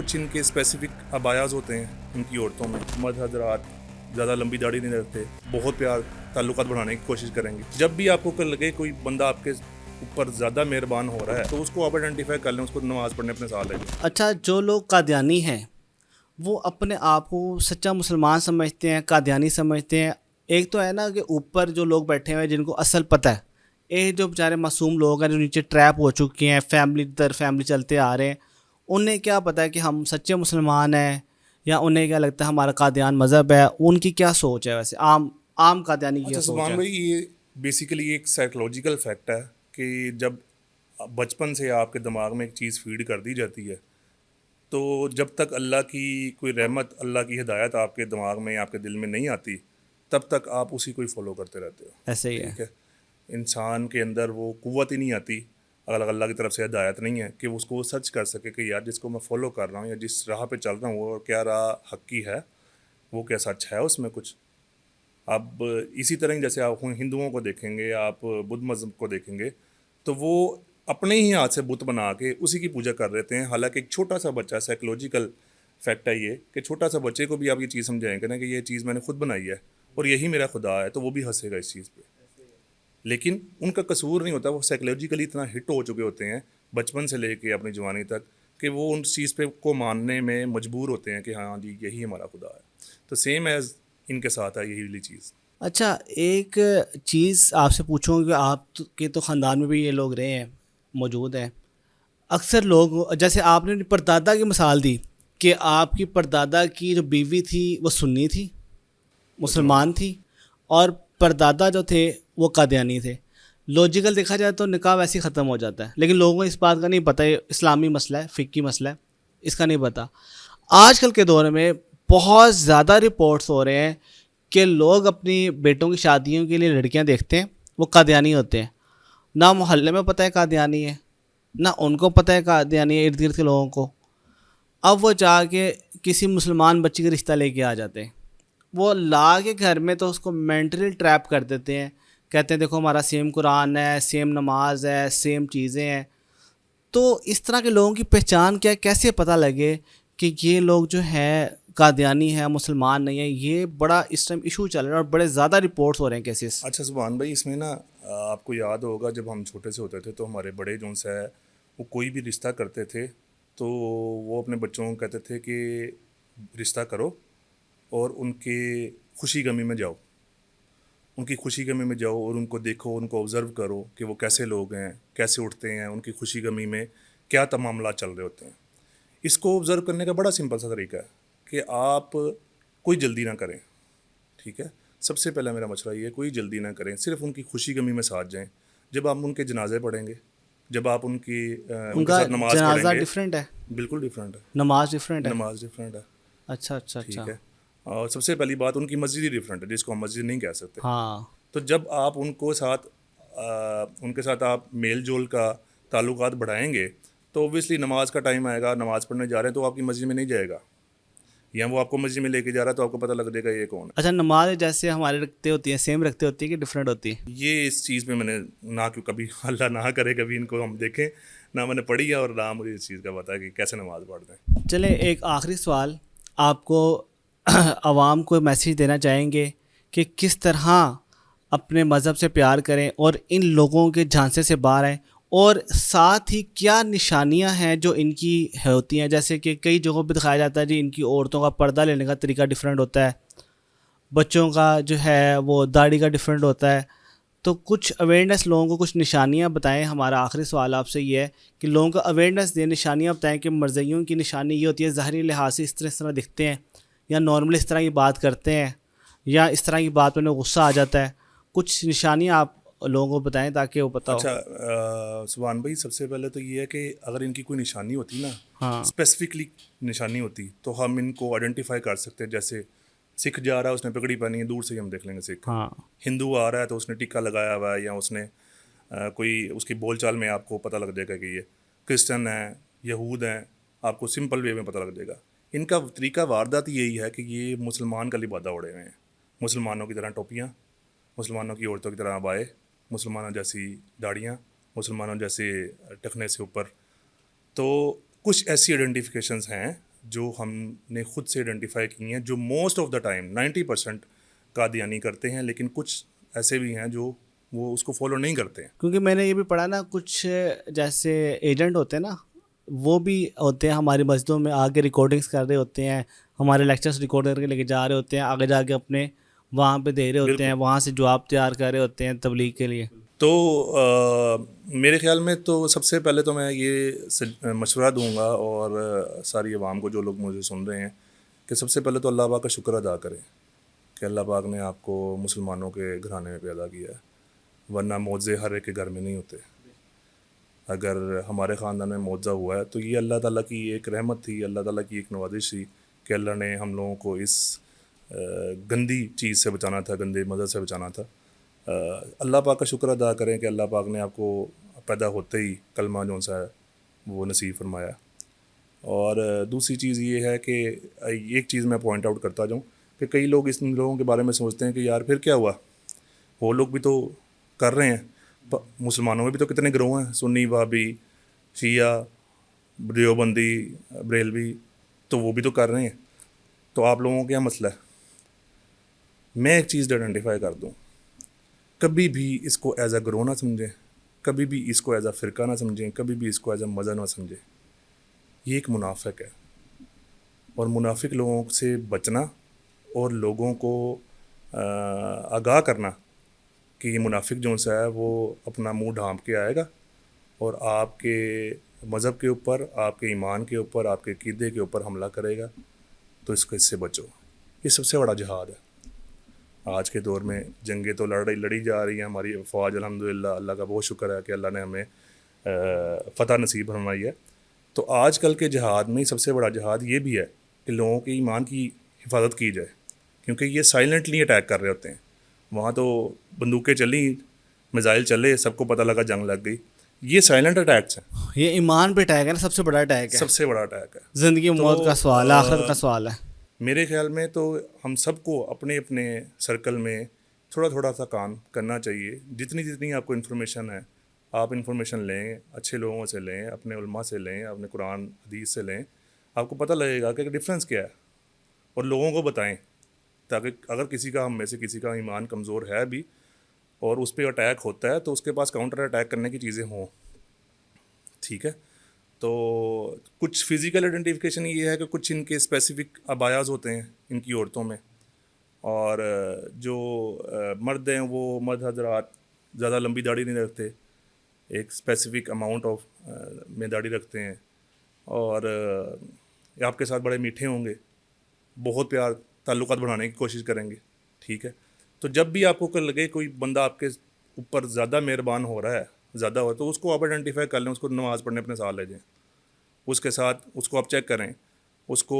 कुछ इनके specific abayas होते हैं इनकी औरतों में। मर्द हजरात ज़्यादा लंबी दाढ़ी नहीं रखते, बहुत प्यार ताल्लुकात बढ़ाने की कोशिश करेंगे। जब भी आपको कल लगे कोई बंदा आपके ऊपर ज़्यादा मेहरबान हो रहा है तो उसको आप आइडेंटिफाई कर लें, उसको नमाज़ पढ़ने अपने साथ लेंगे। अच्छा, जो लोग कादियानी हैं वो अपने आप को सच्चा मुसलमान समझते हैं, कादियानी समझते हैं। एक तो है ना कि ऊपर जो लोग बैठे हुए हैं जिनको असल पता है, एक जो बेचारे मासूम लोग हैं जो नीचे ट्रैप हो चुके हैं, फैमिली दर फैमिली चलते आ रहे हैं, उन्हें क्या पता है कि हम सच्चे मुसलमान हैं, या उन्हें क्या लगता है हमारा कादियान मज़हब है। उनकी क्या सोच है वैसे, आम आम कादियानी की क्या अच्छा सोच सुभान है? भाई, ये बेसिकली एक साइकोलॉजिकल फैक्ट है कि जब बचपन से आपके दिमाग में एक चीज़ फीड कर दी जाती है तो जब तक अल्लाह की कोई रहमत, अल्लाह की हिदायत आपके दिमाग में, आपके दिल में नहीं आती, तब तक आप उसी को ही फॉलो करते रहते हो। ऐसे ही है। ठीक है। इंसान के अंदर वो कुव्वत ही नहीं आती, अगर अल्लाह की तरफ से हिदायत नहीं है कि उसको वो सर्च कर सके कि यार जिसको मैं फॉलो कर रहा हूँ या जिस राह पे चल रहा हूँ वो क्या राह हक्की है, वो क्या सच है उसमें कुछ। अब इसी तरह ही जैसे आप हिंदुओं को देखेंगे, आप बुद्ध मज़हब को देखेंगे, तो वो अपने ही हाथ से बुत बना के उसी की पूजा कर लेते हैं। हालांकि एक छोटा सा बच्चा, साइकोलॉजिकल फैक्ट है ये कि छोटा सा बच्चे को भी आप ये चीज़ समझाएंगे ना कि ये चीज़ मैंने खुद बनाई है और यही मेरा खुदा है, तो वो भी हंसेगा इस चीज़ पे। लेकिन उनका कसूर नहीं होता, वो साइकोलॉजिकली इतना हिट हो चुके होते हैं बचपन से लेके अपनी जवानी तक कि वो उन चीज़ पे को मानने में मजबूर होते हैं कि हाँ जी यही हमारा खुदा है। तो सेम एज इनके साथ है यही वाली चीज़। अच्छा, एक चीज़ आपसे पूछूँ कि आपके तो ख़ानदान में भी ये लोग रहे हैं, मौजूद हैं। अक्सर लोग, जैसे आपने अपनी परदादा की मिसाल दी कि आपकी परदादा की जो बीवी थी वो सुन्नी थी, मुसलमान। मुसलमान थी, और परदादा जो थे वो कादियानी थे। लॉजिकल देखा जाए तो निकाह वैसे ही ख़त्म हो जाता है, लेकिन लोगों को इस बात का नहीं पता, ये इस्लामी मसला है, फ़िक्की मसला है, इसका नहीं पता। आजकल के दौर में बहुत ज़्यादा रिपोर्ट्स हो रहे हैं कि लोग अपनी बेटों की शादियों के लिए लड़कियां देखते हैं, वो कादियानी होते हैं। ना मोहल्ले में पता है कादियानी है, ना उनको पता है कादियानी है, इर्द गिर्द के लोगों को। अब वो जाके किसी मुसलमान बच्ची का रिश्ता लेके आ जाते हैं, वो ला के घर में तो उसको मेंटली ट्रैप कर देते हैं। कहते हैं देखो हमारा सेम कुरान है, सेम नमाज है, सेम चीज़ें हैं। तो इस तरह के लोगों की पहचान क्या है, कैसे पता लगे कि ये लोग जो है कादियानी है, मुसलमान नहीं है? ये बड़ा इस टाइम इशू चल रहा है और बड़े ज़्यादा रिपोर्ट्स हो रहे हैं, केसेस। अच्छा सुभान भाई, इसमें ना आपको याद होगा जब हम छोटे से होते थे तो हमारे बड़े जो से है वो कोई भी रिश्ता करते थे तो वो अपने बच्चों को कहते थे कि रिश्ता करो और उनके खुशी गमी में जाओ, उनकी खुशी गमी में जाओ और उनको देखो, उनको ऑब्ज़र्व करो कि वो कैसे लोग हैं, कैसे उठते हैं, उनकी खुशी गमी में क्या मामला चल रहे होते हैं। इसको ऑब्ज़र्व करने का बड़ा सिंपल सा तरीका है कि आप कोई जल्दी ना करें। ठीक है। सबसे पहला मेरा मशवरा ये है, कोई जल्दी ना करें, सिर्फ उनकी खुशी गमी में साथ जाएं। जब आप उनके जनाजे पढ़ेंगे, जब आप उनके उनका साथ नमाज़ जनाजा पढ़ेंगे। डिफरेंट है, बिल्कुल डिफरेंट है। नमाज डिफरेंट है। नमाज डिफरेंट है। अच्छा अच्छा ठीक अच्छा। है। और सबसे पहली बात, उनकी मस्जिद ही डिफरेंट है जिसको हम मस्जिद नहीं कह सकते। हाँ। तो जब आप उनके साथ आप मेल जोल का ताल्लुकात बढ़ाएंगे तो ओबियसली नमाज का टाइम आएगा, नमाज़ पढ़ने जा रहे हैं तो आपकी मस्जिद में नहीं जाएगा, या वो आपको मस्जिद में लेके जा रहा है तो आपको पता लग जाएगा ये कौन है। अच्छा, नमाज जैसे हमारे रखते होती है, सेम रखते होती है कि डिफरेंट होती है? ये इस चीज़ में मैंने ना क्यों कभी अल्लाह ना करे कभी इनको हम देखें, ना मैंने पढ़ी है और ना मुझे इस चीज़ का पता है कि कैसे नमाज़ पढ़ते हैं। चले, एक आखिरी सवाल आपको आवाम को मैसेज देना चाहेंगे कि किस तरह अपने मज़हब से प्यार करें और इन लोगों के झांसे से बाहर आएँ, और साथ ही क्या निशानियां हैं जो इनकी होती हैं? जैसे कि कई जगहों पे दिखाया जाता है जी, इनकी औरतों का पर्दा लेने का तरीका डिफरेंट होता है, बच्चों का जो है वो दाढ़ी का डिफरेंट होता है। तो कुछ अवेयरनेस, लोगों को कुछ निशानियां बताएं। हमारा आखिरी सवाल आपसे ये है कि लोगों को अवेयरनेस दें, निशानियां बताएं कि मरज़इयों की निशानी ये होती है, ज़ाहरी लिहाज से इस तरह दिखते हैं, या नॉर्मली इस तरह की बात करते हैं, या इस तरह की बात में उन्हें गुस्सा आ जाता है। कुछ निशानियां आप लोगों को बताएं ताकि वो पता हो। अच्छा सुभान भाई, सबसे पहले तो ये है कि अगर इनकी कोई निशानी होती ना, हाँ। स्पेसिफिकली निशानी होती तो हम इनको आइडेंटिफाई कर सकते हैं। जैसे सिख जा रहा है, उसने पगड़ी पहनी है, दूर से ही हम देख लेंगे सिख। हाँ। हिंदू आ रहा है तो उसने टिक्का लगाया हुआ है, या उसने कोई उसकी बोलचाल में आपको पता लग जाएगा कि ये क्रिश्चियन है, यहूद हैं, आपको सिंपल वे में पता लग जाएगा। इनका तरीका वारदात यही है कि ये मुसलमान का लिबादा ओढ़े हुए हैं, मुसलमानों की तरह टोपियाँ, मुसलमानों की औरतों की तरह अबाए, मुसलमानों जैसी दाढ़ियाँ, मुसलमानों जैसे टखने से ऊपर। तो कुछ ऐसी आइडेंटिफिकेशंस हैं जो हमने खुद से आइडेंटिफाई की हैं, जो most of the time 90% Qadiani करते हैं, लेकिन कुछ ऐसे भी हैं जो वो उसको फॉलो नहीं करते हैं। क्योंकि मैंने ये भी पढ़ा ना, कुछ जैसे एजेंट होते हैं ना, वो भी होते हैं हमारी मस्जिदों में आके रिकॉर्डिंग्स कर रहे होते हैं, हमारे लेक्चर्स रिकॉर्ड करके लेके जा रहे होते हैं, आगे जाके अपने वहाँ पे दे रहे होते हैं, बिल्कुल। वहाँ से जवाब तैयार कर रहे होते हैं तबलीग के लिए। तो मेरे ख्याल में तो सबसे पहले तो मैं ये मशवरा दूंगा और सारी आवाम को, जो लोग मुझे सुन रहे हैं, कि सबसे पहले तो अल्लाह पाक का शुक्र अदा करें कि अल्लाह पाक ने आपको मुसलमानों के घराने में पैदा किया है, वरना मौजे हर एक के घर में नहीं होते। अगर हमारे ख़ानदान में मुआवजा हुआ है तो ये अल्लाह ताला की एक रहमत थी, अल्लाह ताला की एक नवाजिश थी कि अल्लाह ने हम लोगों को इस गंदी चीज़ से बचाना था, गंदे मज़हब से बचाना था। अल्लाह पाक का शुक्र अदा करें कि अल्लाह पाक ने आपको पैदा होते ही कलमा जौन सा है वो नसीब फरमाया। और दूसरी चीज़ ये है कि एक चीज़ मैं पॉइंट आउट करता जाऊँ कि कई लोग इन लोगों के बारे में सोचते हैं कि यार फिर क्या हुआ, वो लोग भी तो कर रहे हैं, मुसलमानों में भी तो कितने गिरोह हैं, सुन्नी, वहाबी, शिया, देवबंदी, बरेलवी, तो वो भी तो कर रहे हैं, तो आप लोगों का क्या मसला है। मैं एक चीज़ आइडेंटिफाई कर दूँ, कभी भी इसको एज अ गिरोह ना समझें, कभी भी इसको एज अ फ़िरका ना समझें, कभी भी इसको एज अ मज़हब ना समझें। ये एक मुनाफिक है, और मुनाफिक लोगों से बचना और लोगों को आगाह करना कि ये मुनाफिक जो सा है वो अपना मुंह ढांप के आएगा और आपके मज़हब के ऊपर, आपके ईमान के ऊपर, आपके क़ीदे के ऊपर हमला करेगा, तो इससे बचो। ये सबसे बड़ा जिहाद है। आज के दौर में जंगें तो लड़ी जा रही हैं, हमारी फ़ौज अल्हम्दुलिल्लाह, अल्लाह का बहुत शुक्र है कि अल्लाह ने हमें फ़तह नसीब फरमाई है। तो आजकल के जिहाद में सबसे बड़ा जिहाद ये भी है कि लोगों के ईमान की हिफाजत की जाए, क्योंकि ये साइलेंटली अटैक कर रहे होते हैं। वहाँ तो बंदूकें चली, मिज़ाइल चले, सबको पता लगा, जंग लग गई। ये साइलेंट अटैक्स हैं, ये ईमान पे अटैक है ना, सबसे बड़ा अटैक है। सबसे बड़ा अटैक है। ज़िंदगी तो मौत का सवाल है, आखिरत का सवाल है। मेरे ख्याल में तो हम सबको अपने अपने सर्कल में थोड़ा थोड़ा सा काम करना चाहिए। जितनी जितनी आपको इन्फॉर्मेशन है, आप इन्फॉर्मेशन लें, अच्छे लोगों से लें, अपने उलमा से लें, अपने कुरान हदीस से लें, आपको पता लगेगा कि डिफरेंस क्या है, और लोगों को बताएं, ताकि अगर किसी का, हम में से किसी का ईमान कमज़ोर है भी और उस पर अटैक होता है, तो उसके पास काउंटर अटैक करने की चीज़ें हों। ठीक है। तो कुछ फ़िज़िकल आइडेंटिफिकेशन ये है कि कुछ इनके स्पेसिफ़िक अबायाज़ होते हैं इनकी औरतों में, और जो मर्द हैं वो मर्द हज़रात ज़्यादा लंबी दाढ़ी नहीं रखते, एक स्पेसिफ़िक अमाउंट ऑफ में दाढ़ी रखते हैं, और ये आपके साथ बड़े मीठे होंगे, बहुत प्यार ताल्लुकात बढ़ाने की कोशिश करेंगे। ठीक है। तो जब भी आपको लगे कोई बंदा आपके ऊपर ज़्यादा मेहरबान हो रहा है, ज़्यादा हो, तो उसको आप आइडेंटिफाई कर लें, उसको नमाज़ पढ़ने अपने साथ ले जाएँ, उसके साथ उसको आप चेक करें, उसको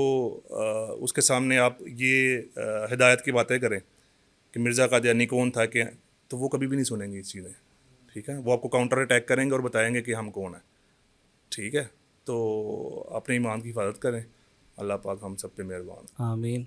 उसके सामने आप ये हिदायत की बातें करें कि मिर्ज़ा कादियानी कौन था, कि तो वो कभी भी नहीं सुनेंगे इस चीज़ें। ठीक है। वो आपको काउंटर अटैक करेंगे और बताएंगे कि हम कौन है। ठीक है। तो अपने ईमान की हिफाजत करें। अल्लाह पाक हम सब पे मेहरबान। आमीन।